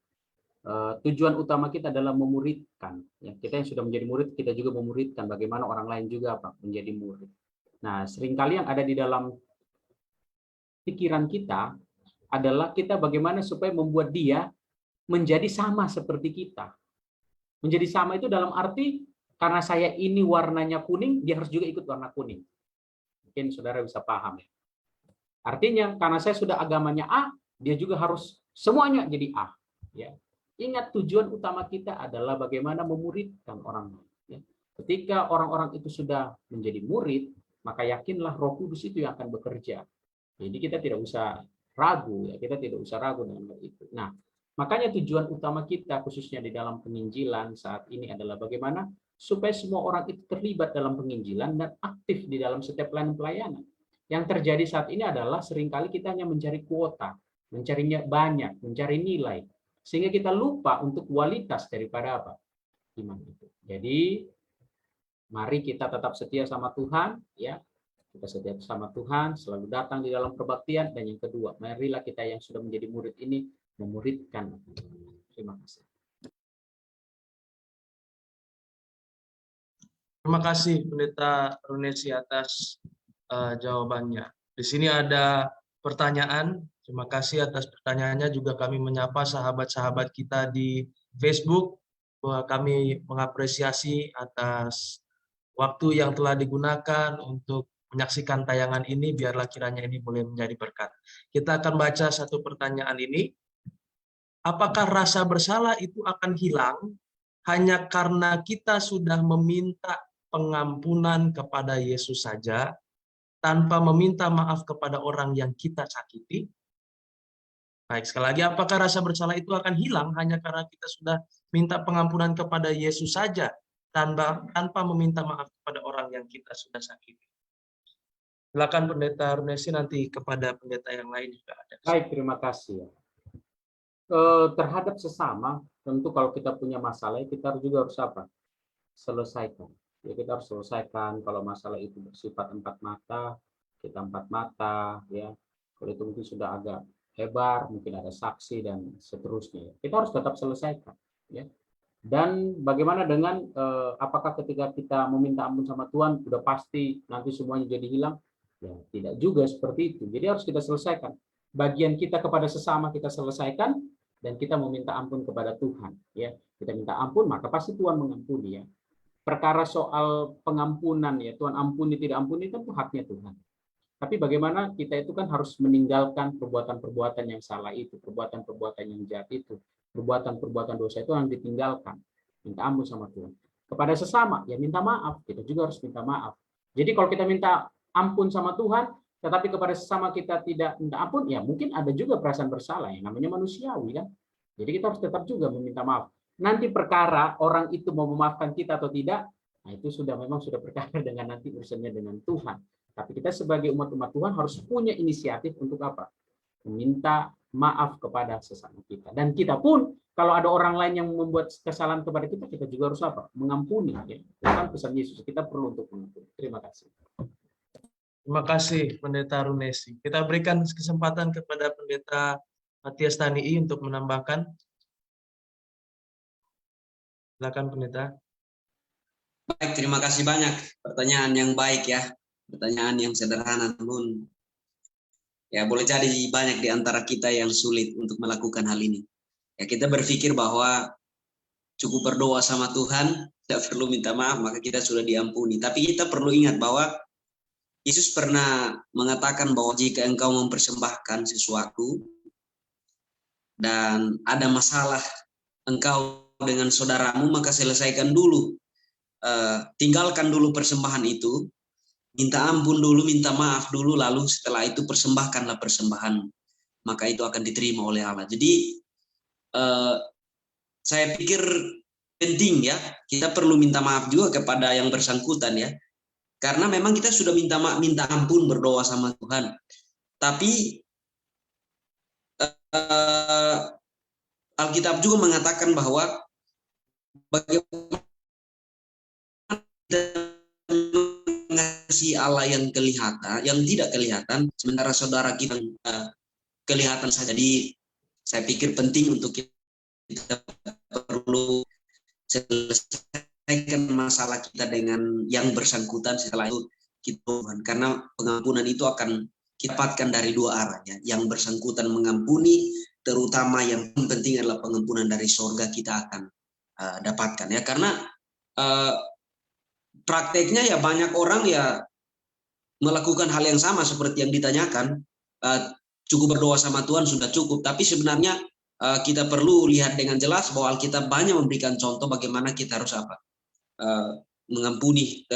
tujuan utama kita adalah memuridkan. Ya, kita yang sudah menjadi murid, kita juga memuridkan bagaimana orang lain juga menjadi murid. Nah, seringkali yang ada di dalam pikiran kita adalah kita bagaimana supaya membuat dia menjadi sama seperti kita. Menjadi sama itu dalam arti karena saya ini warnanya kuning, dia harus juga ikut warna kuning. Mungkin saudara bisa paham ya. Artinya karena saya sudah agamanya A, dia juga harus semuanya jadi A. Ya. Ingat tujuan utama kita adalah bagaimana memuridkan orang lain. Ya. Ketika orang-orang itu sudah menjadi murid, maka yakinlah Roh Kudus itu yang akan bekerja. Jadi kita tidak usah ragu, ya, kita tidak usah ragu dengan hal itu. Nah, makanya tujuan utama kita khususnya di dalam penginjilan saat ini adalah bagaimana supaya semua orang itu terlibat dalam penginjilan dan aktif di dalam setiap pelayanan. Yang terjadi saat ini adalah seringkali kita hanya mencari kuota, mencarinya banyak, mencari nilai, sehingga kita lupa untuk kualitas daripada apa? Iman itu. Jadi mari kita tetap setia sama Tuhan, ya. Kita setia sama Tuhan, selalu datang di dalam perbaktian, dan yang kedua, marilah kita yang sudah menjadi murid ini memuridkan. Terima kasih. Terima kasih Pendeta Runesi atas jawabannya. Di sini ada pertanyaan. Terima kasih atas pertanyaannya. Juga kami menyapa sahabat-sahabat kita di Facebook bahwa kami mengapresiasi atas waktu yang telah digunakan untuk menyaksikan tayangan ini. Biarlah kiranya ini boleh menjadi berkat. Kita akan baca satu pertanyaan ini. Apakah rasa bersalah itu akan hilang hanya karena kita sudah meminta pengampunan kepada Yesus saja, tanpa meminta maaf kepada orang yang kita sakiti? Baik, sekali lagi, apakah rasa bersalah itu akan hilang hanya karena kita sudah minta pengampunan kepada Yesus saja, tanpa meminta maaf kepada orang yang kita sudah sakiti? Silakan Pendeta Runesi, nanti kepada pendeta yang lain juga ada. Baik, terima kasih. Terhadap sesama, tentu kalau kita punya masalah, kita juga harus apa? Selesaikan. Ya, kita harus selesaikan. Kalau masalah itu bersifat empat mata, kita empat mata, ya. Kalau itu mungkin sudah agak lebar, mungkin ada saksi dan seterusnya. Kita harus tetap selesaikan, ya. Dan bagaimana dengan apakah ketika kita meminta ampun sama Tuhan sudah pasti nanti semuanya jadi hilang? Ya, tidak juga seperti itu. Jadi harus kita selesaikan. Bagian kita kepada sesama kita selesaikan, dan kita meminta ampun kepada Tuhan, ya. Kita minta ampun, maka pasti Tuhan mengampuni, ya. Perkara soal pengampunan, ya, Tuhan ampuni tidak ampuni itu haknya Tuhan. Tapi bagaimana kita itu kan harus meninggalkan perbuatan-perbuatan yang salah itu, perbuatan-perbuatan yang jahat itu, perbuatan-perbuatan dosa itu yang ditinggalkan. Minta ampun sama Tuhan. Kepada sesama, ya minta maaf. Kita juga harus minta maaf. Jadi kalau kita minta ampun sama Tuhan, tetapi kepada sesama kita tidak minta ampun, ya mungkin ada juga perasaan bersalah, yang namanya manusiawi kan. Jadi kita harus tetap juga meminta maaf. Nanti perkara orang itu mau memaafkan kita atau tidak, nah itu memang sudah perkara dengan nanti urusannya dengan Tuhan. Tapi kita sebagai umat-umat Tuhan harus punya inisiatif untuk apa? Meminta maaf kepada sesama kita. Dan kita pun kalau ada orang lain yang membuat kesalahan kepada kita, kita juga harus apa? Mengampuni. Ya. Itu kan pesan Yesus. Kita perlu untuk mengampuni. Terima kasih. Terima kasih Pendeta Runesi. Kita berikan kesempatan kepada Pendeta Matias Tanii untuk menambahkan. Silakan Pendeta. Baik, terima kasih banyak. Pertanyaan yang baik ya. Pertanyaan yang sederhana, namun ya boleh jadi banyak di antara kita yang sulit untuk melakukan hal ini. Ya kita berpikir bahwa cukup berdoa sama Tuhan, tidak perlu minta maaf, maka kita sudah diampuni. Tapi kita perlu ingat bahwa Yesus pernah mengatakan bahwa jika engkau mempersembahkan sesuatu dan ada masalah engkau dengan saudaramu, maka selesaikan dulu. Tinggalkan dulu persembahan itu, minta ampun dulu, minta maaf dulu, lalu setelah itu persembahkanlah persembahan. Maka itu akan diterima oleh Allah. Jadi saya pikir penting ya, kita perlu minta maaf juga kepada yang bersangkutan ya. Karena memang kita sudah minta ampun, berdoa sama Tuhan. Tapi Alkitab juga mengatakan bahwa bagaimana kita mengasihi Allah yang kelihatan, yang tidak kelihatan, sementara saudara kita kelihatan saja. Jadi saya pikir penting untuk kita kita perlu selesaikan masalah kita dengan yang bersangkutan. Setelah itu kita, karena pengampunan itu akan kita dapatkan dari dua arah ya. Yang bersangkutan mengampuni, terutama yang penting adalah pengampunan dari sorga kita akan dapatkan ya. Karena prakteknya ya banyak orang ya melakukan hal yang sama seperti yang ditanyakan, cukup berdoa sama Tuhan sudah cukup, tapi sebenarnya kita perlu lihat dengan jelas bahwa Alkitab banyak memberikan contoh bagaimana kita harus mengampuni,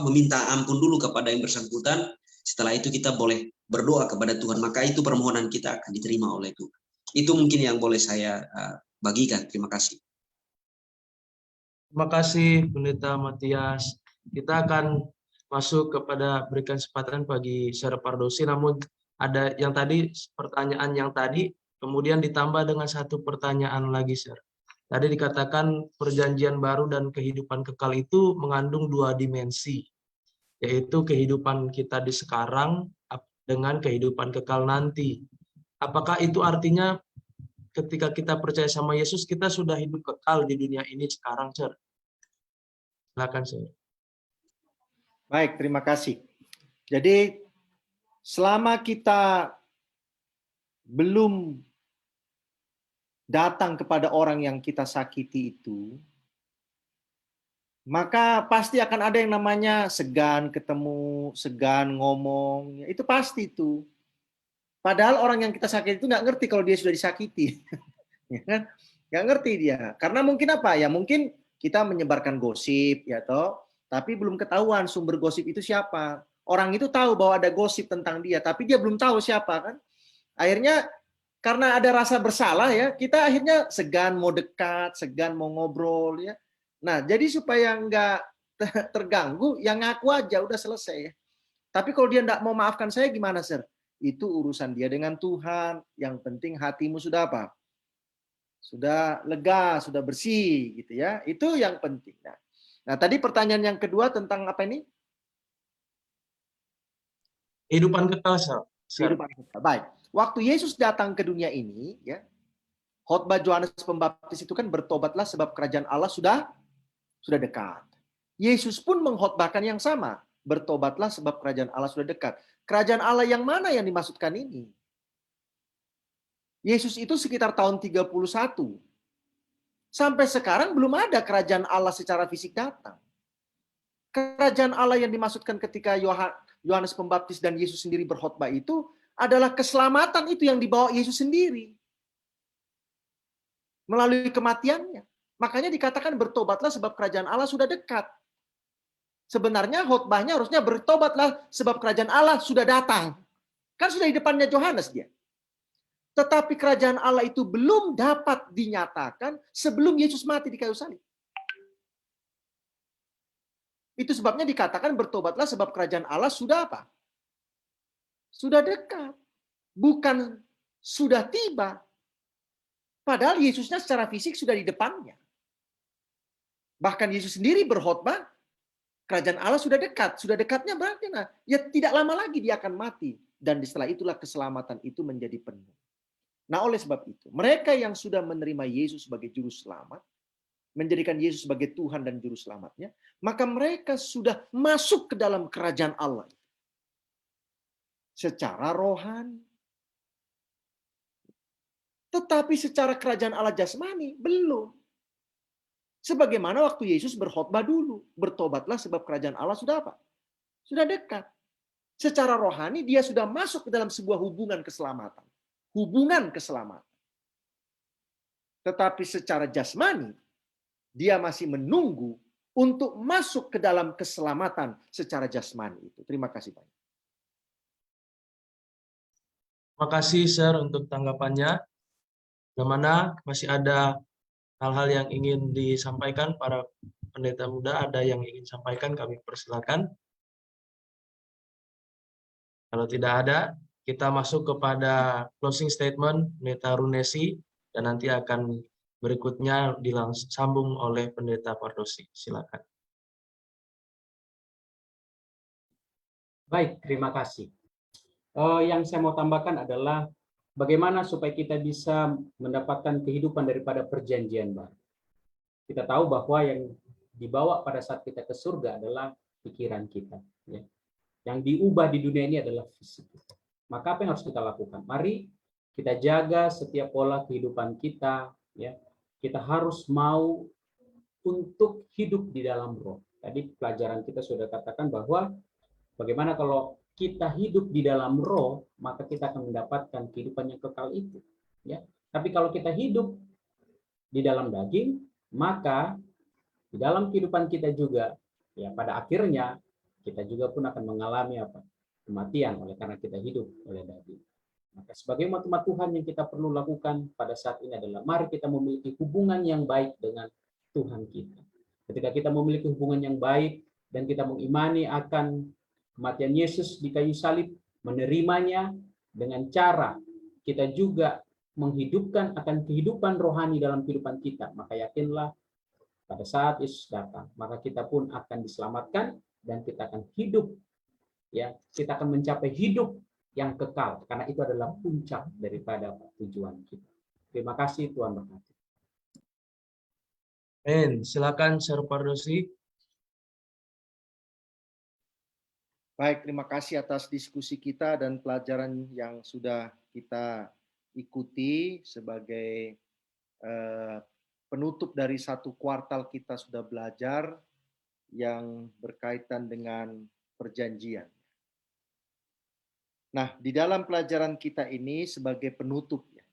meminta ampun dulu kepada yang bersangkutan. Setelah itu kita boleh berdoa kepada Tuhan, maka itu permohonan kita akan diterima oleh Tuhan. Itu mungkin yang boleh saya bagikan. Terima kasih. Terima kasih Pendeta Matias. Kita akan masuk kepada berikan kesempatan bagi Sir Pardosi, namun ada yang tadi, pertanyaan yang tadi kemudian ditambah dengan satu pertanyaan lagi, Sir. Tadi dikatakan perjanjian baru dan kehidupan kekal itu mengandung dua dimensi, yaitu kehidupan kita di sekarang dengan kehidupan kekal nanti. Apakah itu artinya ketika kita percaya sama Yesus, kita sudah hidup kekal di dunia ini sekarang, Sir? Silakan, Sir. Baik, terima kasih. Jadi, selama kita belum datang kepada orang yang kita sakiti itu, maka pasti akan ada yang namanya segan ketemu, segan ngomong, itu pasti itu. Padahal orang yang kita sakiti itu nggak ngerti kalau dia sudah disakiti, ya kan? Nggak ngerti dia, karena mungkin apa ya? Mungkin kita menyebarkan gosip, ya toh, tapi belum ketahuan sumber gosip itu siapa. Orang itu tahu bahwa ada gosip tentang dia, tapi dia belum tahu siapa kan? Akhirnya karena ada rasa bersalah ya, kita akhirnya segan mau dekat, segan mau ngobrol ya. Nah, jadi supaya nggak terganggu, yang ngaku aja udah selesai ya. Tapi kalau dia nggak mau maafkan saya gimana, Sir? Itu urusan dia dengan Tuhan. Yang penting hatimu sudah apa? Sudah lega, sudah bersih gitu ya. Itu yang penting. Nah, tadi pertanyaan yang kedua tentang apa ini? Kehidupan kekal, Sir. Kehidupan kekal. Baik. Waktu Yesus datang ke dunia ini ya, khotbah Yohanes Pembaptis itu kan bertobatlah sebab kerajaan Allah sudah dekat. Yesus pun mengkhotbahkan yang sama, bertobatlah sebab kerajaan Allah sudah dekat. Kerajaan Allah yang mana yang dimaksudkan ini? Yesus itu sekitar tahun 31. Sampai sekarang belum ada kerajaan Allah secara fisik datang. Kerajaan Allah yang dimaksudkan ketika Yohanes Pembaptis dan Yesus sendiri berkhotbah itu adalah keselamatan itu yang dibawa Yesus sendiri melalui kematiannya. Makanya dikatakan bertobatlah sebab kerajaan Allah sudah dekat. Sebenarnya khotbahnya harusnya bertobatlah sebab kerajaan Allah sudah datang. Kan sudah di depannya Yohanes dia. Tetapi kerajaan Allah itu belum dapat dinyatakan sebelum Yesus mati di kayu salib. Itu sebabnya dikatakan bertobatlah sebab kerajaan Allah sudah apa? Sudah dekat. Bukan sudah tiba. Padahal Yesusnya secara fisik sudah di depannya. Bahkan Yesus sendiri berkhotbah, kerajaan Allah sudah dekat. Sudah dekatnya berarti ya tidak lama lagi dia akan mati. Dan setelah itulah keselamatan itu menjadi penuh. Nah, oleh sebab itu, mereka yang sudah menerima Yesus sebagai juru selamat, menjadikan Yesus sebagai Tuhan dan juru selamatnya, maka mereka sudah masuk ke dalam kerajaan Allah. Secara rohani. Tetapi secara kerajaan Allah jasmani, belum. Sebagaimana waktu Yesus berkhotbah dulu, bertobatlah sebab kerajaan Allah sudah apa? Sudah dekat. Secara rohani dia sudah masuk ke dalam sebuah hubungan keselamatan. Hubungan keselamatan. Tetapi secara jasmani, dia masih menunggu untuk masuk ke dalam keselamatan secara jasmani itu. Terima kasih banyak. Terima kasih, Sir, untuk tanggapannya. Bagaimana masih ada hal-hal yang ingin disampaikan para pendeta muda, ada yang ingin sampaikan, kami persilakan. Kalau tidak ada, kita masuk kepada closing statement Pendeta Runesi, dan nanti akan berikutnya disambung oleh Pendeta Pardosi. Silakan. Baik, terima kasih. Yang saya mau tambahkan adalah bagaimana supaya kita bisa mendapatkan kehidupan daripada perjanjian baru. Kita tahu bahwa yang dibawa pada saat kita ke surga adalah pikiran kita. Ya. Yang diubah di dunia ini adalah fisik kita. Maka apa yang harus kita lakukan? Mari kita jaga setiap pola kehidupan kita. Ya. Kita harus mau untuk hidup di dalam roh. Tadi pelajaran kita sudah katakan bahwa bagaimana kalau kita hidup di dalam roh, maka kita akan mendapatkan kehidupan yang kekal itu. Ya. Tapi kalau kita hidup di dalam daging, maka di dalam kehidupan kita juga, ya pada akhirnya kita juga pun akan mengalami apa? Kematian oleh karena kita hidup oleh daging. Maka sebagai umat Tuhan yang kita perlu lakukan pada saat ini adalah mari kita memiliki hubungan yang baik dengan Tuhan kita. Ketika kita memiliki hubungan yang baik dan kita mengimani akan kematian Yesus di kayu salib, menerimanya dengan cara kita juga menghidupkan akan kehidupan rohani dalam kehidupan kita, maka yakinlah pada saat Yesus datang, maka kita pun akan diselamatkan dan kita akan hidup, ya, kita akan mencapai hidup yang kekal, karena itu adalah puncak daripada tujuan kita. Terima kasih, Tuhan berkati. Amin. Silakan Sir Pardosi. Baik, terima kasih atas diskusi kita dan pelajaran yang sudah kita ikuti sebagai penutup dari satu kuartal kita sudah belajar yang berkaitan dengan perjanjian. Nah, di dalam pelajaran kita ini sebagai penutupnya,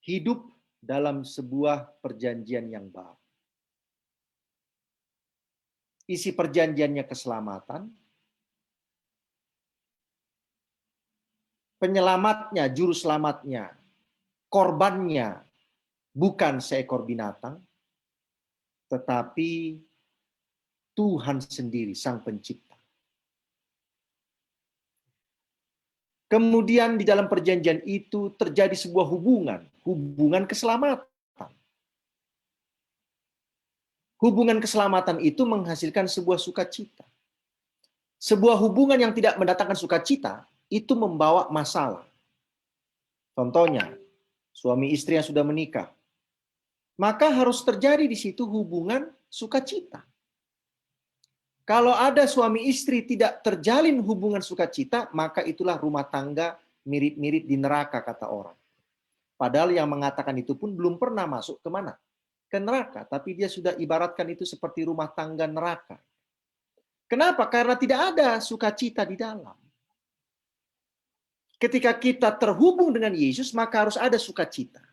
hidup dalam sebuah perjanjian yang baru. Isi perjanjiannya keselamatan, penyelamatnya, juru selamatnya, korbannya bukan seekor binatang, tetapi Tuhan sendiri, Sang Pencipta. Kemudian di dalam perjanjian itu terjadi sebuah hubungan keselamatan. Hubungan keselamatan itu menghasilkan sebuah sukacita. Sebuah hubungan yang tidak mendatangkan sukacita itu membawa masalah. Contohnya, suami istri yang sudah menikah, maka harus terjadi di situ hubungan sukacita. Kalau ada suami istri tidak terjalin hubungan sukacita, maka itulah rumah tangga mirip-mirip di neraka, kata orang. Padahal yang mengatakan itu pun belum pernah masuk ke mana? Ke neraka, tapi dia sudah ibaratkan itu seperti rumah tangga neraka. Kenapa? Karena tidak ada sukacita di dalam. Ketika kita terhubung dengan Yesus, maka harus ada sukacita.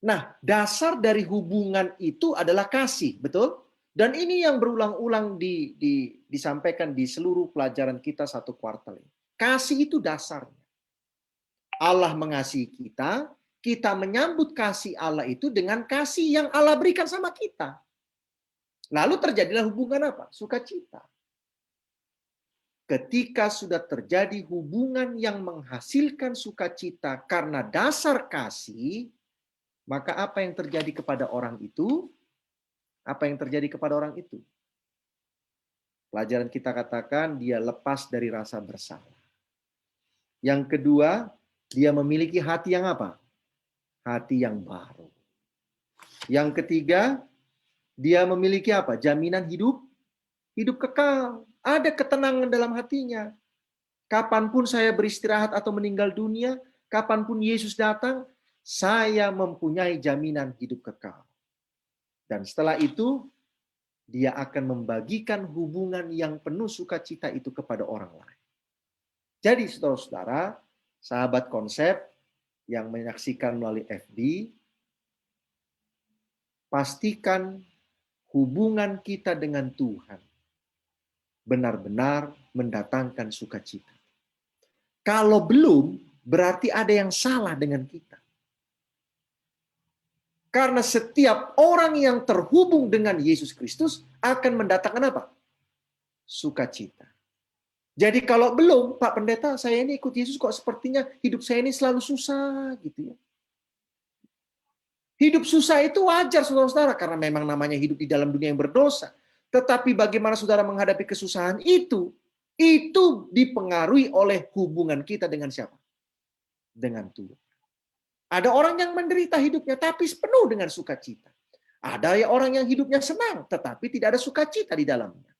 Nah, dasar dari hubungan itu adalah kasih, betul? Dan ini yang berulang-ulang disampaikan di seluruh pelajaran kita satu kuartal ini. Kasih itu dasarnya. Allah mengasihi kita, kita menyambut kasih Allah itu dengan kasih yang Allah berikan sama kita. Lalu terjadilah hubungan apa? Sukacita. Ketika sudah terjadi hubungan yang menghasilkan sukacita karena dasar kasih, maka apa yang terjadi kepada orang itu? Apa yang terjadi kepada orang itu? Pelajaran kita katakan dia lepas dari rasa bersalah. Yang kedua, dia memiliki hati yang apa? Hati yang baru. Yang ketiga, dia memiliki apa? Jaminan hidup kekal. Ada ketenangan dalam hatinya. Kapanpun saya beristirahat atau meninggal dunia, kapanpun Yesus datang, saya mempunyai jaminan hidup kekal. Dan setelah itu, dia akan membagikan hubungan yang penuh sukacita itu kepada orang lain. Jadi saudara-saudara, sahabat konsep yang menyaksikan melalui FB, pastikan hubungan kita dengan Tuhan benar-benar mendatangkan sukacita. Kalau belum, berarti ada yang salah dengan kita. Karena setiap orang yang terhubung dengan Yesus Kristus akan mendatangkan apa? Sukacita. Jadi kalau belum, Pak Pendeta, saya ini ikut Yesus kok sepertinya hidup saya ini selalu susah gitu ya. Hidup susah itu wajar saudara-saudara karena memang namanya hidup di dalam dunia yang berdosa. Tetapi bagaimana saudara menghadapi kesusahan itu Itu dipengaruhi oleh hubungan kita dengan siapa? Dengan Tuhan. Ada orang yang menderita hidupnya tapi penuh dengan sukacita. Ada orang yang hidupnya senang tetapi tidak ada sukacita di dalamnya.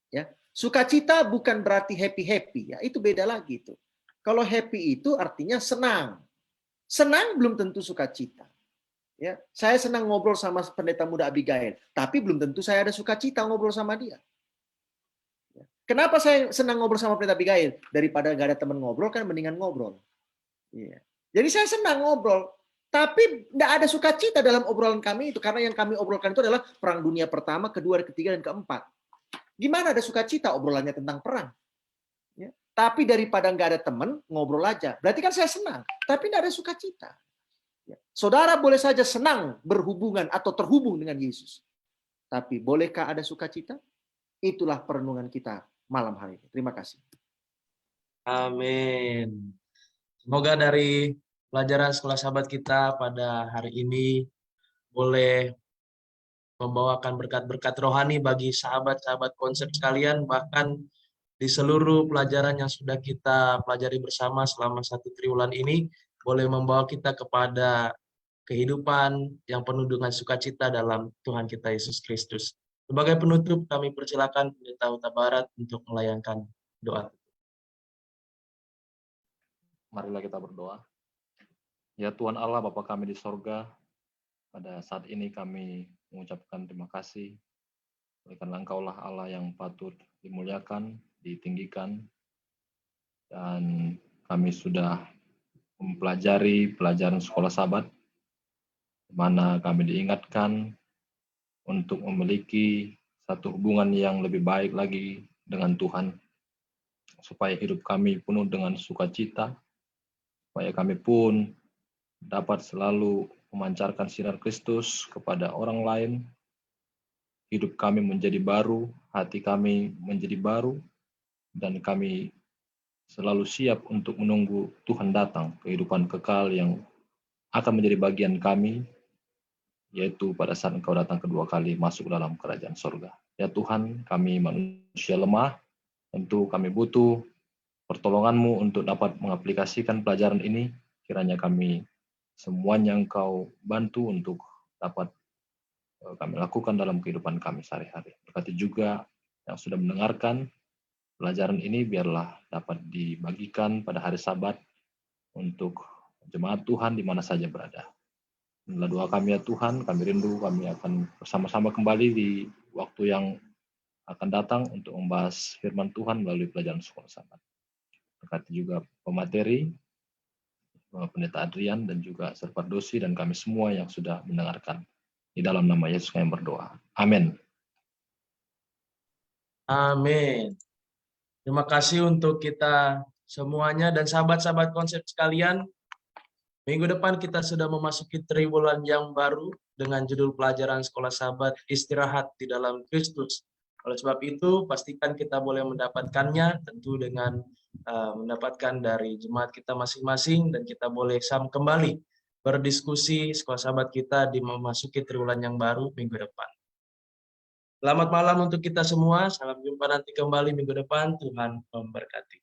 Ya, sukacita bukan berarti happy-happy ya, itu beda lagi itu. Kalau happy itu artinya senang. Senang belum tentu sukacita. Ya, saya senang ngobrol sama pendeta muda Abigail, tapi belum tentu saya ada sukacita ngobrol sama dia. Ya. Kenapa saya senang ngobrol sama pendeta Abigail? Daripada gak ada teman ngobrol kan mendingan ngobrol. Ya. Jadi saya senang ngobrol, tapi tidak ada sukacita dalam obrolan kami itu karena yang kami obrolkan itu adalah perang dunia pertama, kedua, ketiga, dan keempat. Gimana ada sukacita obrolannya tentang perang? Ya. Tapi daripada nggak ada teman, ngobrol aja. Berarti kan saya senang, tapi tidak ada sukacita. Ya. Saudara boleh saja senang berhubungan atau terhubung dengan Yesus. Tapi bolehkah ada sukacita? Itulah perenungan kita malam hari ini. Terima kasih. Amin. Semoga dari pelajaran sekolah sahabat kita pada hari ini boleh membawakan berkat-berkat rohani bagi sahabat-sahabat konsep sekalian, bahkan di seluruh pelajaran yang sudah kita pelajari bersama selama 1 triwulan ini, boleh membawa kita kepada kehidupan yang penuh dengan sukacita dalam Tuhan kita Yesus Kristus. Sebagai penutup, kami persilakan Pendeta Huta Barat untuk melayangkan doa. Marilah kita berdoa. Ya Tuhan Allah, Bapa kami di sorga, pada saat ini kami mengucapkan terima kasih, karena Engkaulah Allah yang patut dimuliakan, ditinggikan, dan kami sudah mempelajari pelajaran sekolah sahabat, di mana kami diingatkan untuk memiliki satu hubungan yang lebih baik lagi dengan Tuhan, supaya hidup kami penuh dengan sukacita, supaya kami pun dapat selalu memancarkan sinar Kristus kepada orang lain, hidup kami menjadi baru, hati kami menjadi baru, dan kami selalu siap untuk menunggu Tuhan datang, kehidupan kekal yang akan menjadi bagian kami, yaitu pada saat Engkau datang kedua kali masuk dalam kerajaan sorga. Ya Tuhan, kami manusia lemah, tentu kami butuh pertolongan-Mu untuk dapat mengaplikasikan pelajaran ini. Kiranya kami semuanya Engkau bantu untuk dapat kami lakukan dalam kehidupan kami sehari-hari. Berkati juga yang sudah mendengarkan pelajaran ini, biarlah dapat dibagikan pada hari Sabat untuk jemaat Tuhan di mana saja berada. Inilah doa kami ya Tuhan, kami rindu kami akan bersama-sama kembali di waktu yang akan datang untuk membahas firman Tuhan melalui pelajaran sekolah sahabat. Berkati juga pemateri, Pendeta Adrian, dan juga Serpat Dosi, dan kami semua yang sudah mendengarkan. Di dalam nama Yesus kami berdoa. Amin. Amin. Terima kasih untuk kita semuanya dan sahabat-sahabat konsep sekalian. Minggu depan kita sudah memasuki triwulan yang baru dengan judul pelajaran sekolah sahabat istirahat di dalam Kristus. Oleh sebab itu, pastikan kita boleh mendapatkannya tentu dengan mendapatkan dari jemaat kita masing-masing, dan kita boleh kembali berdiskusi sekolah sahabat kita di memasuki triwulan yang baru minggu depan. Selamat malam untuk kita semua. Salam jumpa nanti kembali minggu depan. Tuhan memberkati.